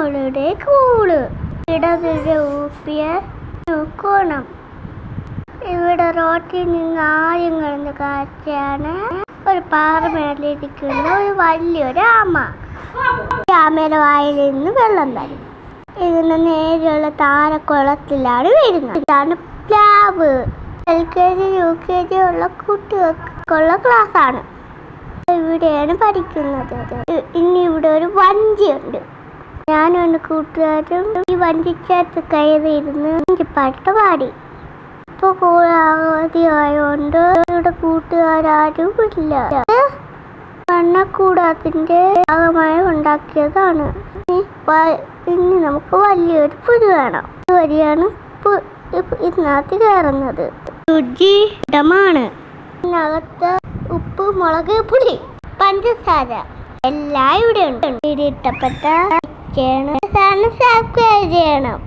മോളുടെ കൂള് ഇടതിരെ ഊപ്പിയ കോണം. ഇവിടെ റോട്ടിൽ നിന്ന് ആദ്യം കിടന്ന കാഴ്ചയാണ് ഒരു പാറമേലിരിക്കുന്ന ഒരു വലിയൊരു ആമ. ഈ ആമയുടെ വായിൽ നിന്ന് വെള്ളം വരും. ഇതിന് നേരെയുള്ള താരക്കുളത്തിലാണ് വീഴുന്നത്. ഇതാണ് പ്ലാവ്. LKG UKG ഉള്ള കുട്ടികൾക്കുള്ള ക്ലാസ് ആണ്. ഇവിടെയാണ് പഠിക്കുന്നത്. ഇനി ഇവിടെ ഒരു വഞ്ചിയുണ്ട്. ഞാനും എൻ്റെ കൂട്ടുകാരും ഈ വഞ്ചിക്കകത്ത് കയറിയിരുന്ന് പാട്ട് പാടി. ഇപ്പൊ അവധിയായോണ്ട് ഇവിടെ കൂട്ടുകാരും ഇല്ല. മണ്ണക്കൂടാത്തിന്റെ ഭാഗമായി ഉണ്ടാക്കിയതാണ്. ഇനി നമുക്ക് വലിയൊരു പുഴ വേണം. വരിയാണ് ഇതിനകത്ത് കയറുന്നത്. രുചികരമാണ്. ഇതിനകത്ത് ഉപ്പ്, മുളക്, പുളി, പഞ്ചസാര എല്ലാം ഇവിടെ ഉണ്ട്. ഇഷ്ടപ്പെട്ട സബ്സ്ക്രൈബ് ചെയ്യണം.